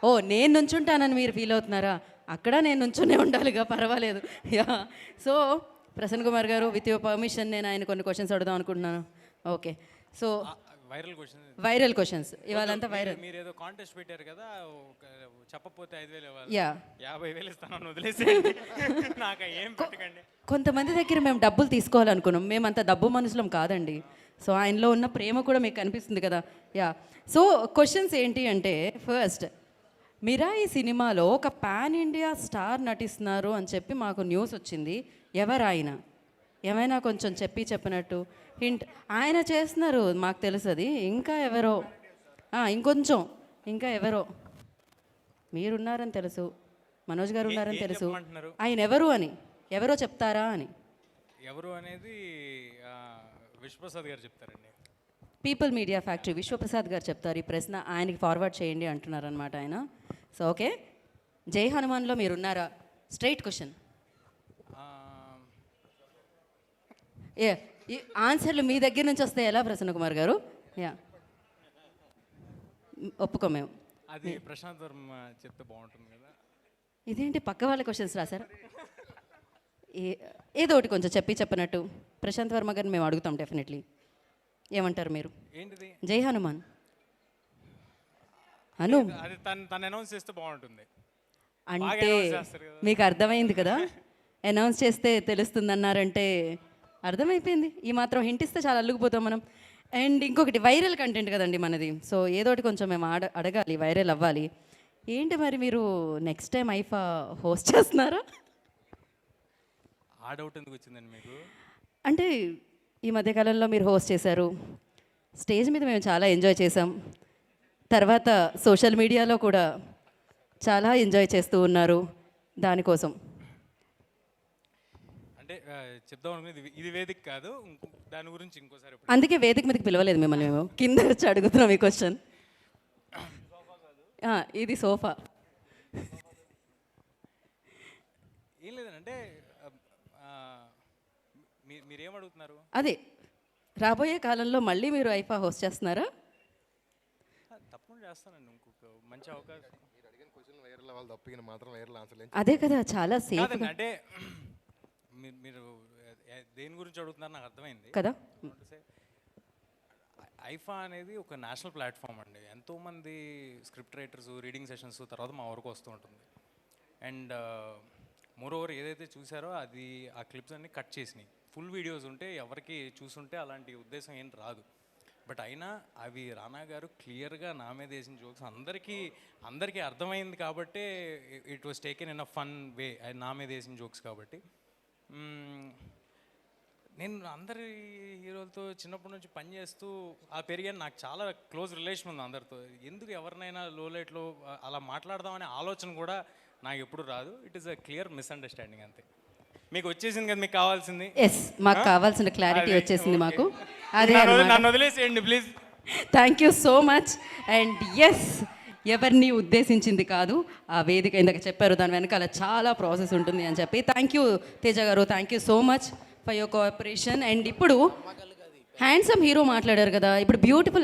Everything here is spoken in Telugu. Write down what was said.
ఓ నేను నుంచుంటానని మీరు ఫీల్ అవుతున్నారా? అక్కడ నేను నుంచునే ఉండాలిగా, పర్వాలేదు. యా. సో ప్రసన్న కుమార్ గారు, విత్ యువర్ పర్మిషన్ నేను ఆయన కొన్ని క్వశ్చన్స్ అడుగుదాం అనుకుంటున్నాను. ఓకే. సో వైరల్ క్వశ్చన్స్ ఇవాళంతా వైరల్. మీరు ఏదో కాంటెస్ట్ పెట్టారు కదా, చెప్పకపోతే 5,000 ఇవ్వాలి. యా, 50,000 ఇస్తాను, వదిలేసి నాకు ఏం పెట్టకండి. కొంతమంది దగ్గర మేము డబ్బులు తీసుకోవాలనుకున్నాం. మేమంత డబ్బు మనుషులం కాదండి. సో ఆయనలో ఉన్న ప్రేమ కూడా మీకు కనిపిస్తుంది కదా. యా. సో క్వశ్చన్స్ ఏంటి అంటే, ఫస్ట్ మిరాయి సినిమాలో ఒక పాన్ ఇండియా స్టార్ నటిస్తున్నారు అని చెప్పి మాకు న్యూస్ వచ్చింది. ఎవరు ఆయన? ఏమైనా కొంచెం చెప్పినట్టు హింట్. ఆయన చేస్తున్నారు మాకు తెలుసు అది. ఇంకా ఎవరో, ఇంకా ఎవరో మీరున్నారని తెలుసు, మనోజ్ గారు ఉన్నారని తెలుసు. ఆయన ఎవరో చెప్తారా అని. ఎవరు అనేది విశ్వప్రసాద్ గారు చెప్తారండి. పీపుల్ మీడియా ఫ్యాక్టరీ విశ్వప్రసాద్ గారు చెప్తారు. ఈ ప్రశ్న ఆయనకి ఫార్వర్డ్ చేయండి అంటున్నారు అనమాట ఆయన. సో ఓకే, జై హనుమాన్లో మీరున్నారా? Straight question. ఏ ఈ ఆన్సర్లు మీ దగ్గర నుంచి వస్తే ఎలా ప్రసన్న కుమార్ గారు? యా, ఒప్పుకో మేము. అది ప్రశాంత్ వర్మ చెప్తే బాగుంటుంది కదా. ఇదేంటి పక్క వాళ్ళ క్వశ్చన్స్ రాశారా? ఏదో ఒకటి కొంచెం చెప్పినట్టు ప్రశాంత్ వర్మ గారిని మేము అడుగుతాం డెఫినెట్లీ. ఏమంటారు మీరు? ఏంటిది? జై హనుమాన్ అను అది తను అనౌన్స్ చేస్తే బాగుంటుంది అంటే మీకు అర్థమైంది కదా. అనౌన్స్ చేస్తే తెలుస్తుంది అన్నారంటే అర్థమైపోయింది. ఈ మాత్రం హింట్ ఇస్తే చాలా అల్లుకుపోతాం మనం. అండ్ ఇంకొకటి వైరల్ కంటెంట్ కదండి మనది. సో ఏదోటి కొంచెం మేము అడగాలి, వైరల్ అవ్వాలి. ఏంటి మరి మీరు నెక్స్ట్ టైం ఐఫా హోస్ట్ చేస్తున్నారా? ఆ డౌట్ ఎందుకు వచ్చిందండి మీకు? అంటే ఈ మధ్యకాలంలో మీరు హోస్ట్ చేశారు, స్టేజ్ మీద మేము చాలా ఎంజాయ్ చేసాం. తర్వాత సోషల్ మీడియాలో కూడా చాలా ఎంజాయ్ చేస్తూ ఉన్నారు. దానికోసం అంటే చెప్దాం అనుకునేది ఇది వేదిక కాదు, దాని గురించి ఇంకోసారి. అందుకే వేదిక మీదకి పిలవలేదు మిమ్మల్ని, మేము కింద వచ్చి అడుగుతున్నాం ఈ క్వశ్చన్. ఇది సోఫా. ఏం లేదంటే మీరేం అడుగుతున్నారు? అదే రాబోయే కాలంలో మళ్ళీ మీరు ఐఫా హోస్ట్ చేస్తున్నారా? తప్పకుండా చేస్తానండి. ఇంకొక మంచి అవకాశం. అదే కదా, చాలా సేఫ్ అంటే మీరు దేని గురించి అడుగుతున్నారు నాకు అర్థమైంది కదా. ఐఫా అనేది ఒక నేషనల్ ప్లాట్ఫామ్ అండి. ఎంతోమంది స్క్రిప్ట్ రైటర్స్, రీడింగ్ సెషన్స్ తర్వాత మా వరకు వస్తూ ఉంటుంది. అండ్ మోరోవర్ ఏదైతే చూసారో అది ఆ క్లిప్స్ అన్ని కట్ చేసినాయి. ఫుల్ వీడియోస్ ఉంటే ఎవరికి చూసుంటే అలాంటి ఉద్దేశం ఏం రాదు. బట్ అయినా అవి రానా గారు క్లియర్గా నా మీద వేసిన జోక్స్ అందరికీ అర్థమైంది కాబట్టి it was taken in a fun way. అది నా మీద వేసిన జోక్స్ కాబట్టి. నేను అందరి హీరోలతో చిన్నప్పటి నుంచి పనిచేస్తూ పెరిగాను. నాకు చాలా క్లోజ్ రిలేషన్ ఉంది అందరితో. ఎందుకు ఎవరినైనా లో లైట్లో అలా మాట్లాడదామనే ఆలోచన కూడా నాకు ఎప్పుడు రాదు. It is a clear misunderstanding అంతే. మీకు వచ్చేసింది కదా, మీకు కావాల్సింది. ఎస్, మాకు కావాల్సిన క్లారిటీ వచ్చేసింది మాకు. అదే నన్ను వదిలేసేయండి please. Thank you so much. And yes, ఎవరిని ఉద్దేశించింది కాదు. ఆ వేదిక ఇందాక చెప్పారు, దాని వెనకాల చాలా ప్రాసెస్ ఉంటుంది అని చెప్పి. థ్యాంక్ యూ తేజ గారు, thank you so much for your cooperation. And ఇప్పుడు హ్యాండ్సమ్ హీరో మాట్లాడారు కదా, ఇప్పుడు బ్యూటిఫుల్